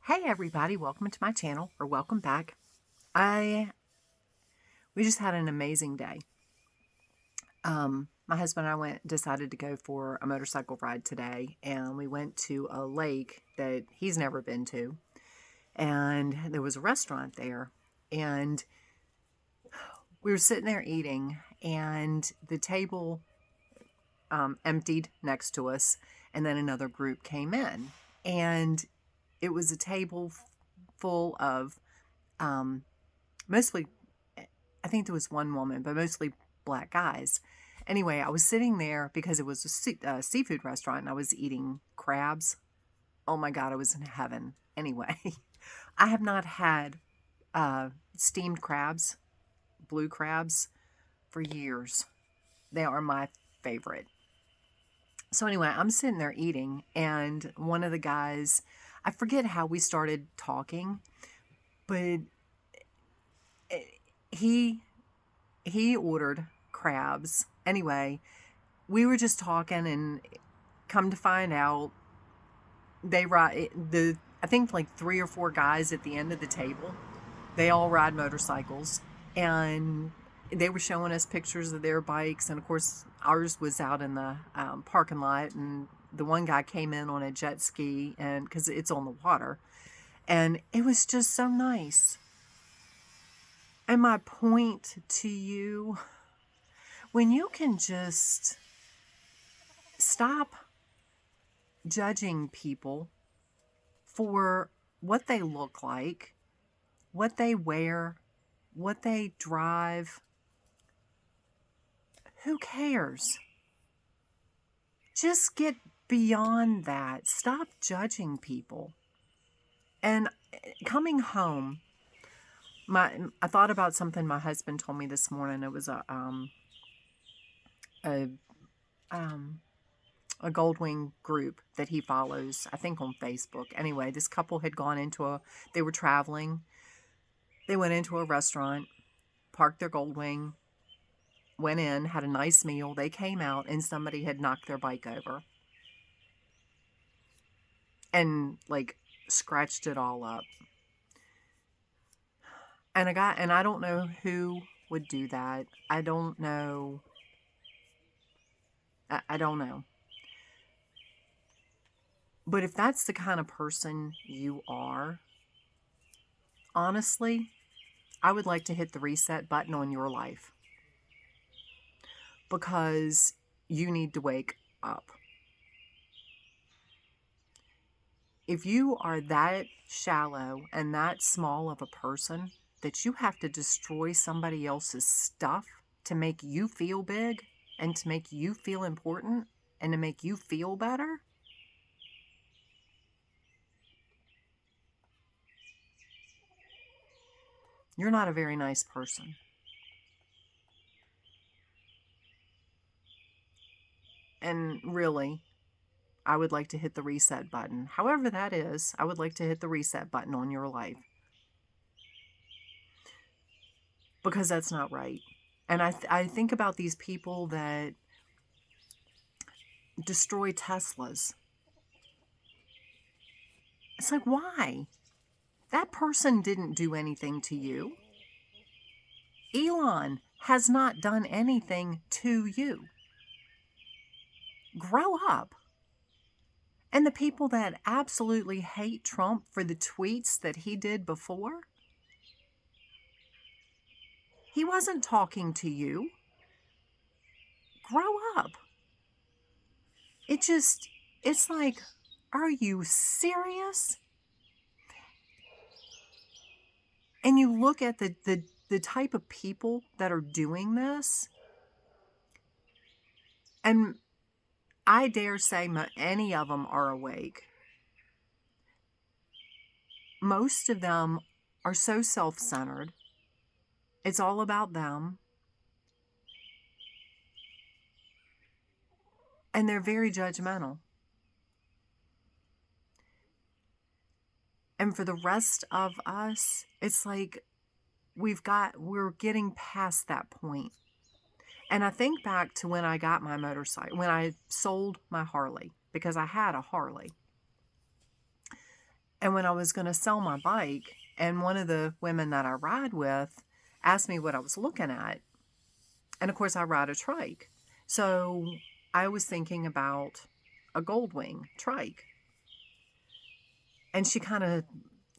Hey everybody, welcome to my channel, or welcome back. We just had an amazing day. My husband and I decided to go for a motorcycle ride today, and we went to a lake that he's never been to, and there was a restaurant there, and we were sitting there eating, and the table emptied next to us, and then another group came in, and it was a table full of mostly, I think there was one woman, but mostly black guys. Anyway, I was sitting there because it was a seafood restaurant, and I was eating crabs. Oh my God, I was in heaven. Anyway, I have not had steamed crabs, blue crabs, for years. They are my favorite. So anyway, I'm sitting there eating, and one of the guys, I forget how we started talking, but he ordered crabs. Anyway, we were just talking, and come to find out, I think like 3 or 4 guys at the end of the table, they all ride motorcycles, and they were showing us pictures of their bikes, and of course ours was out in the parking lot, and the one guy came in on a jet ski, and because it's on the water, and it was just so nice. And my point to you, when you can just stop judging people for what they look like, what they wear, what they drive, who cares? Just get beyond that. Stop judging people. And coming home, I thought about something my husband told me this morning. It was a Goldwing group that he follows, I think on Facebook. Anyway, this couple had they were traveling. They went into a restaurant, parked their Goldwing, went in, had a nice meal. They came out, and somebody had knocked their bike over and like scratched it all up. And I don't know who would do that. I don't know. I don't know. But if that's the kind of person you are, honestly, I would like to hit the reset button on your life, because you need to wake up. If you are that shallow and that small of a person that you have to destroy somebody else's stuff to make you feel big and to make you feel important and to make you feel better, you're not a very nice person. And really, I would like to hit the reset button. However that is, I would like to hit the reset button on your life. Because that's not right. And I think about these people that destroy Teslas. It's like, why? That person didn't do anything to you. Elon has not done anything to you. Grow up. And the people that absolutely hate Trump for the tweets that he did before, he wasn't talking to you. Grow up. It's like, are you serious? And you look at the type of people that are doing this, and I dare say any of them are awake. Most of them are so self-centered. It's all about them. And they're very judgmental. And for the rest of us, it's like we're getting past that point. And I think back to when I got my motorcycle, when I sold my Harley, because I had a Harley. And when I was going to sell my bike, and one of the women that I ride with asked me what I was looking at. And of course, I ride a trike. So I was thinking about a Goldwing trike. And she kind of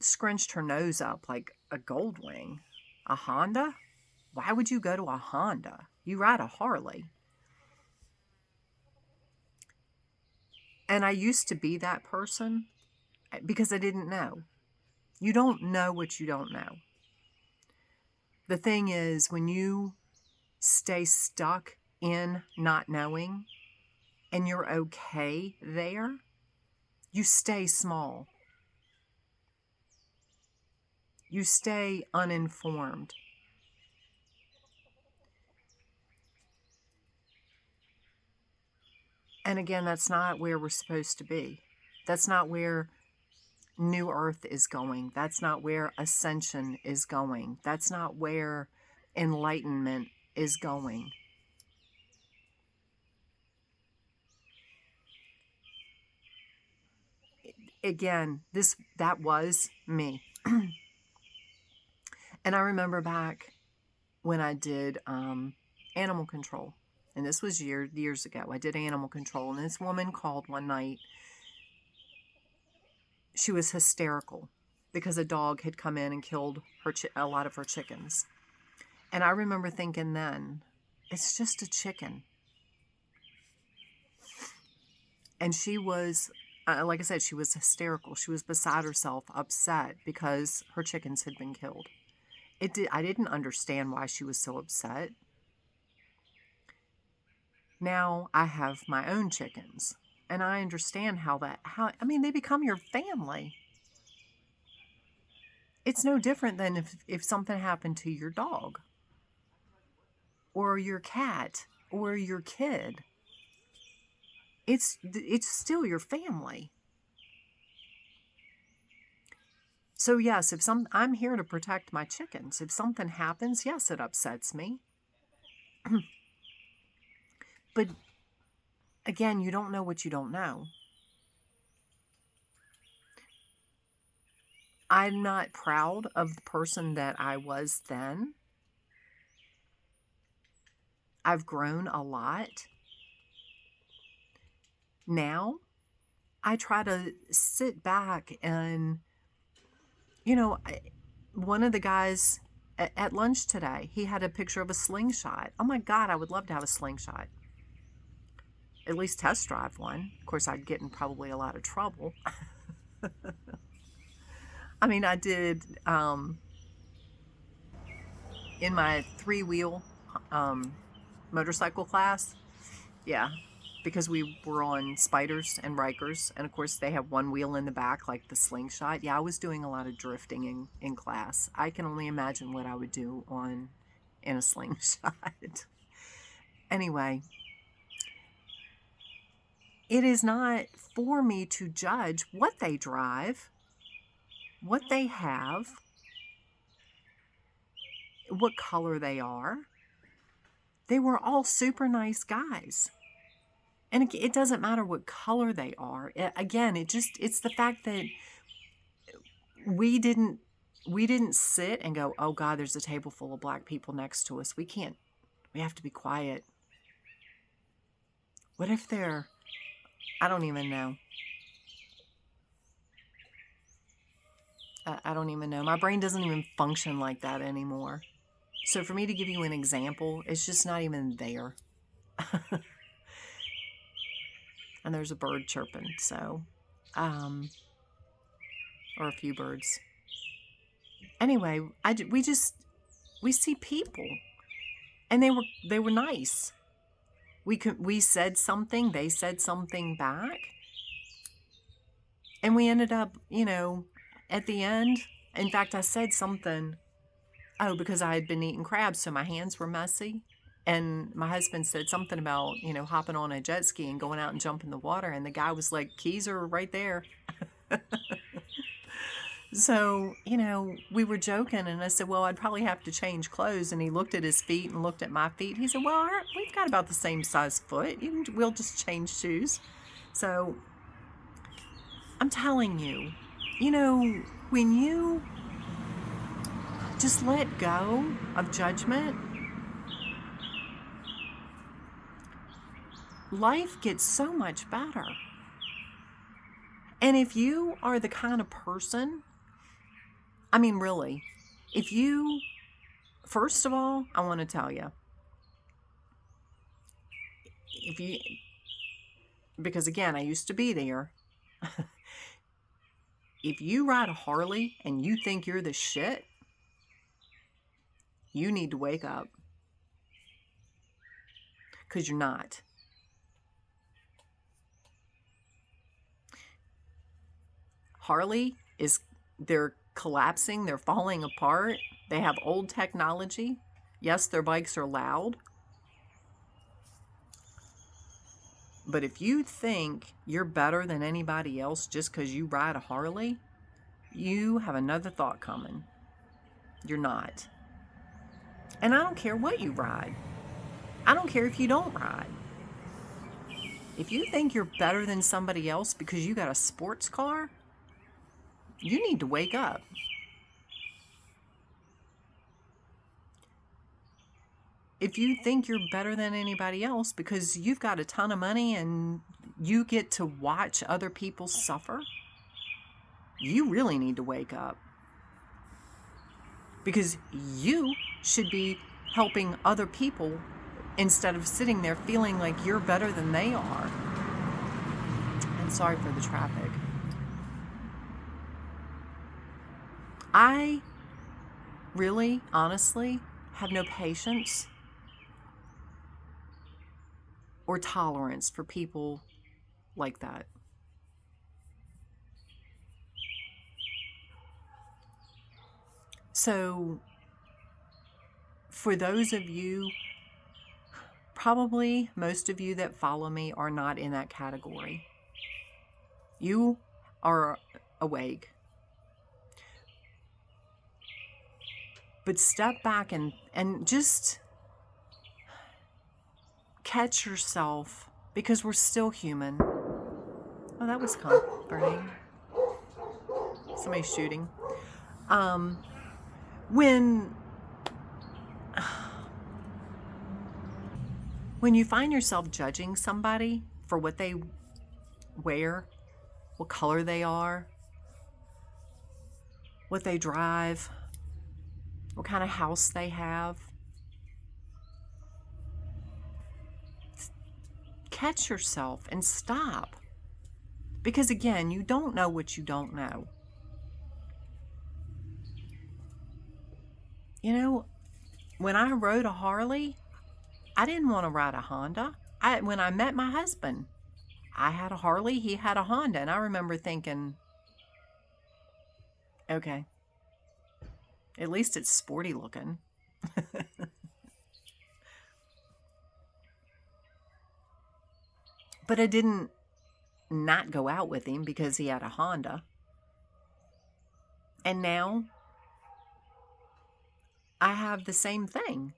scrunched her nose up like, a Goldwing? A Honda? Why would you go to a Honda? You ride a Harley. And I used to be that person because I didn't know. You don't know what you don't know. The thing is, when you stay stuck in not knowing and you're okay there, you stay small. You stay uninformed. And again, that's not where we're supposed to be. That's not where New Earth is going. That's not where ascension is going. That's not where enlightenment is going. Again, that was me. And I remember back when I did animal control. And this was years ago. I did animal control. And this woman called one night. She was hysterical because a dog had come in and killed a lot of her chickens. And I remember thinking then, it's just a chicken. And she was, like I said, she was hysterical. She was beside herself, upset because her chickens had been killed. I didn't understand why she was so upset. Now I have my own chickens, and I understand they become your family. It's no different than if something happened to your dog or your cat or your kid. It's still your family. So yes, I'm here to protect my chickens. If something happens, yes, it upsets me. But again, you don't know what you don't know. I'm not proud of the person that I was then. I've grown a lot. Now, I try to sit back and, one of the guys at lunch today, he had a picture of a slingshot. Oh my God, I would love to have a slingshot. At least test drive one. Of course, I'd get in probably a lot of trouble. I mean, I did in my 3-wheel motorcycle class. Yeah, because we were on Spiders and Rikers, and of course they have one wheel in the back like the slingshot. Yeah, I was doing a lot of drifting in class. I can only imagine what I would do in a slingshot. Anyway, it is not for me to judge what they drive, what they have, what color they are. They were all super nice guys. And it doesn't matter what color they are. It's the fact that we didn't sit and go, oh God, there's a table full of black people next to us. We have to be quiet. What if I don't even know. I don't even know. My brain doesn't even function like that anymore. So for me to give you an example, it's just not even there. And there's a bird chirping, so, or a few birds. Anyway, we see people, and they were nice. We said something, they said something back, and we ended up, at the end. In fact, I said something. Oh, because I had been eating crabs, so my hands were messy. And my husband said something about, hopping on a jet ski and going out and jumping in the water. And the guy was like, keys are right there. So, we were joking. And I said, well, I'd probably have to change clothes. And he looked at his feet and looked at my feet. He said, well, we've got about the same size foot. We'll just change shoes. So I'm telling you, You know, when you just let go of judgment, life gets so much better. And if you are the kind of person, I mean, really, if you, first of all, I want to tell you, if you, because again, I used to be there. If you ride a Harley and you think you're the shit, you need to wake up. Because you're not. Harley they're collapsing, they're falling apart. They have old technology. Yes, their bikes are loud. But if you think you're better than anybody else just because you ride a Harley, you have another thought coming. You're not. And I don't care what you ride. I don't care if you don't ride. If you think you're better than somebody else because you got a sports car, you need to wake up. If you think you're better than anybody else because you've got a ton of money and you get to watch other people suffer, you really need to wake up. Because you should be helping other people instead of sitting there feeling like you're better than they are. And sorry for the traffic. I really, honestly, have no patience or tolerance for people like that. So, for those of you, probably most of you that follow me are not in that category. You are awake. But step back and just catch yourself, because we're still human. Oh, that was comforting. Somebody's shooting. When you find yourself judging somebody for what they wear, what color they are, what they drive, what kind of house they have, catch yourself and stop. Because again, you don't know what you don't know. You know, when I rode a Harley, I didn't want to ride a Honda. When I met my husband, I had a Harley, he had a Honda, and I remember thinking, okay, at least it's sporty looking. But I didn't not go out with him because he had a Honda. And now I have the same thing.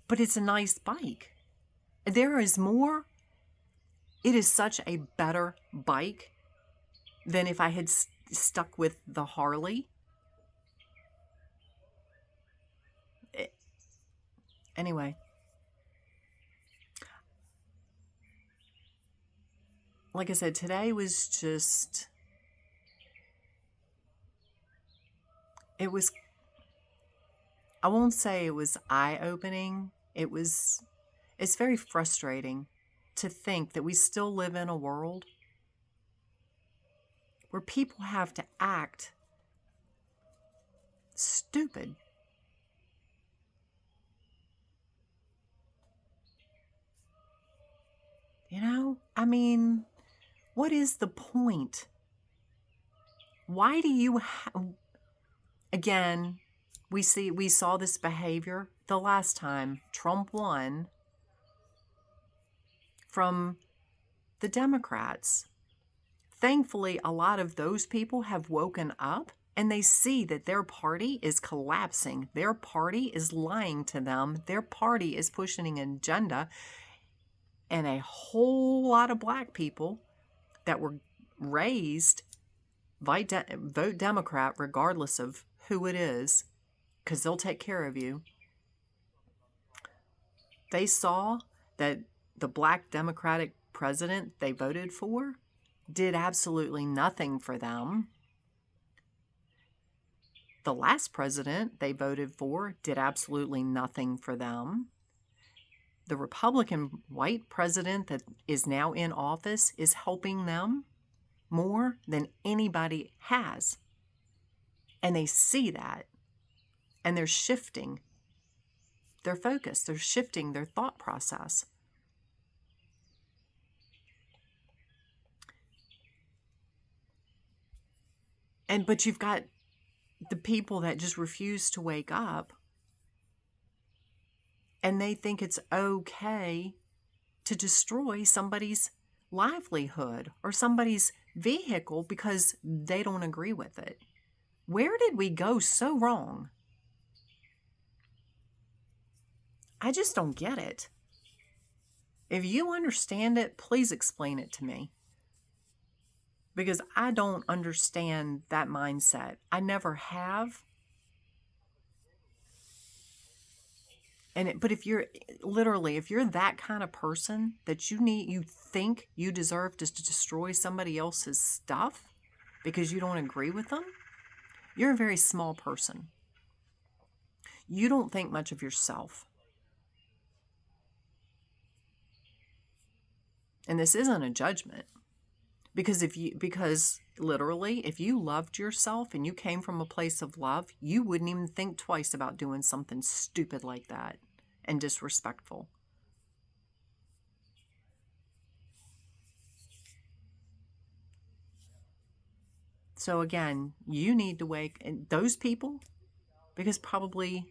But it's a nice bike. There is more. It is such a better bike than if I had stuck with the Harley. Anyway. Like I said, today was just, I won't say it was eye-opening. It's very frustrating to think that we still live in a world where people have to act stupid. You know, I mean, what is the point? Why do you again, we saw this behavior the last time Trump won from the Democrats. Thankfully, a lot of those people have woken up and they see that their party is collapsing. Their party is lying to them. Their party is pushing an agenda. And a whole lot of black people that were raised, vote Democrat regardless of who it is, because they'll take care of you. They saw that the black Democratic president they voted for did absolutely nothing for them. The last president they voted for did absolutely nothing for them. The Republican white president that is now in office is helping them more than anybody has. And they see that. And they're shifting their focus. They're shifting their thought process. But you've got the people that just refuse to wake up, and they think it's okay to destroy somebody's livelihood or somebody's vehicle because they don't agree with it. Where did we go so wrong? I just don't get it. If you understand it, please explain it to me. Because I don't understand that mindset. I never have. But if you're that kind of person that you think you deserve to destroy somebody else's stuff because you don't agree with them, you're a very small person. You don't think much of yourself. And this isn't a judgment. Because literally, if you loved yourself and you came from a place of love, you wouldn't even think twice about doing something stupid like that and disrespectful. So again, you need to wake, and those people, because probably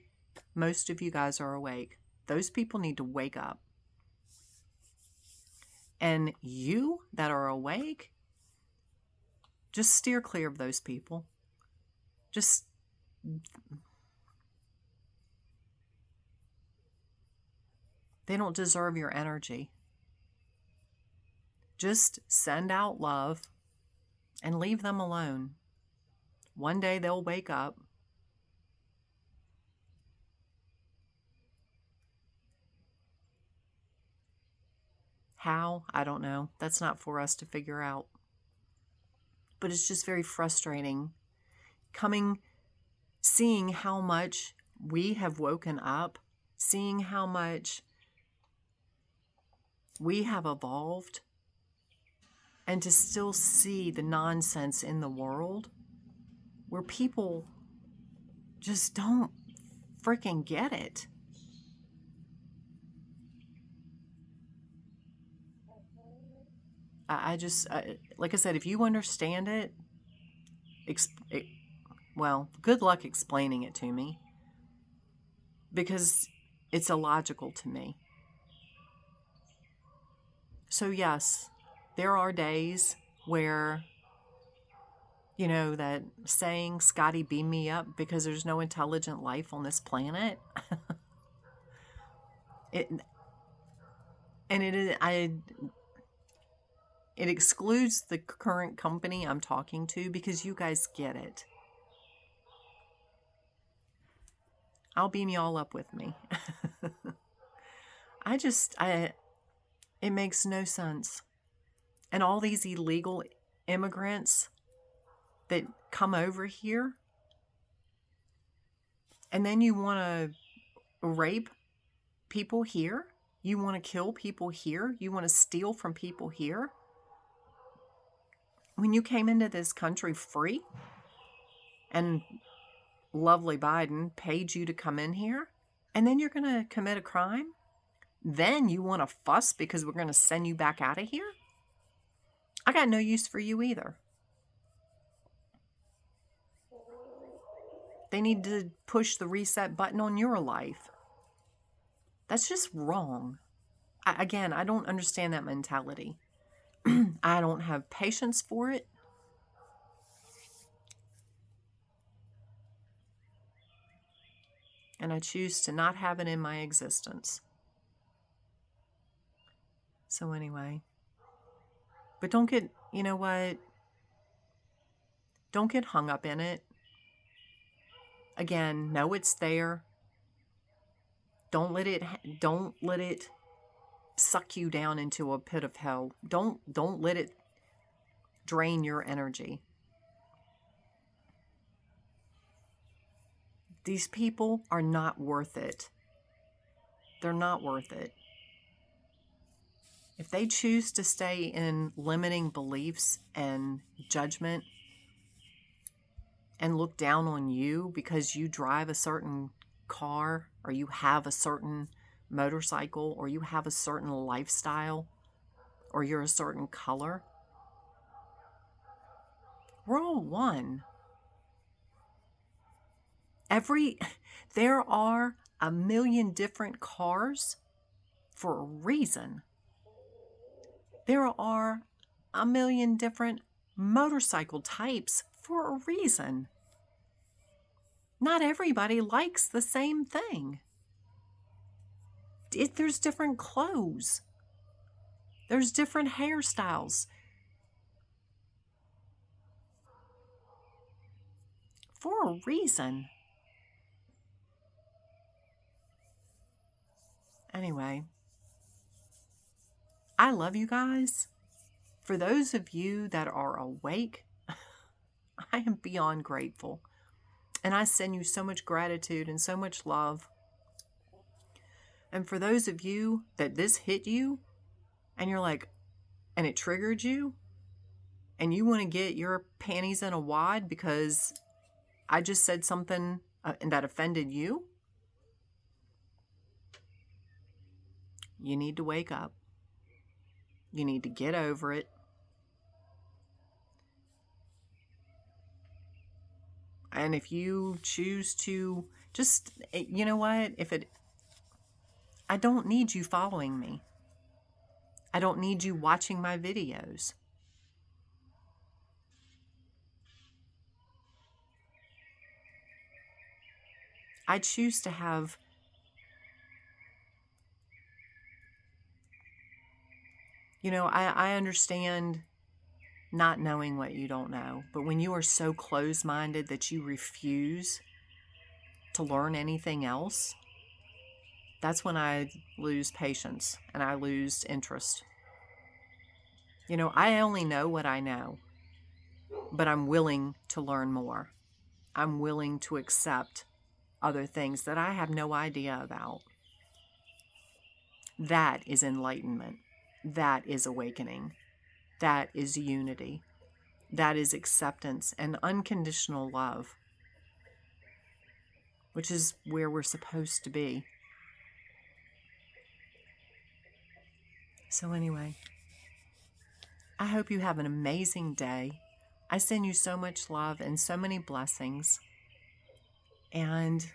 most of you guys are awake, those people need to wake up. And you that are awake, just steer clear of those people. They don't deserve your energy. Just send out love and leave them alone. One day they'll wake up. How? I don't know. That's not for us to figure out. But it's just very frustrating seeing how much we have woken up, seeing how much we have evolved, and to still see the nonsense in the world where people just don't freaking get it. Like I said, if you understand it, well, good luck explaining it to me, because it's illogical to me. So yes, there are days where, that saying, Scotty, beam me up, because there's no intelligent life on this planet. It excludes the current company I'm talking to, because you guys get it. I'll beam you all up with me. It makes no sense. And all these illegal immigrants that come over here, and then you want to rape people here? You want to kill people here? You want to steal from people here? When you came into this country free, and lovely Biden paid you to come in here, and then you're going to commit a crime? Then you want to fuss because we're going to send you back out of here? I got no use for you either. They need to push the reset button on your life. That's just wrong. I don't understand that mentality. I don't have patience for it. And I choose to not have it in my existence. So anyway. But don't get you know what? Don't get hung up in it. Again, know it's there. Don't let it suck you down into a pit of hell. Don't let it drain your energy. These people are not worth it. They're not worth it. If they choose to stay in limiting beliefs and judgment and look down on you because you drive a certain car or you have a certain motorcycle or you have a certain lifestyle or you're a certain color, we're all one. There are a million different cars for a reason. There are a million different motorcycle types for a reason. Not everybody likes the same thing. There's different clothes. There's different hairstyles. For a reason. Anyway, I love you guys. For those of you that are awake, I am beyond grateful. And I send you so much gratitude and so much love. And for those of you that this hit you and you're like, and it triggered you, and you want to get your panties in a wad because I just said something that offended you, you need to wake up. You need to get over it. And if you choose to just, you know what, I don't need you following me. I don't need you watching my videos. I choose to have, I understand not knowing what you don't know. But when you are so closed-minded that you refuse to learn anything else, that's when I lose patience and I lose interest. I only know what I know, but I'm willing to learn more. I'm willing to accept other things that I have no idea about. That is enlightenment. That is awakening. That is unity. That is acceptance and unconditional love, which is where we're supposed to be. So anyway, I hope you have an amazing day. I send you so much love and so many blessings. And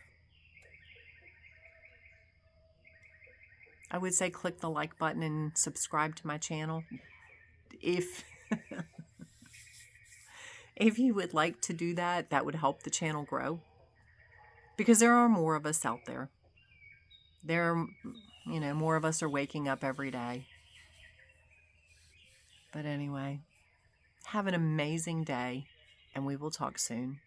I would say click the like button and subscribe to my channel if if you would like to do that. That would help the channel grow, because there are more of us out there. More of us are waking up every day. But anyway, have an amazing day, and we will talk soon.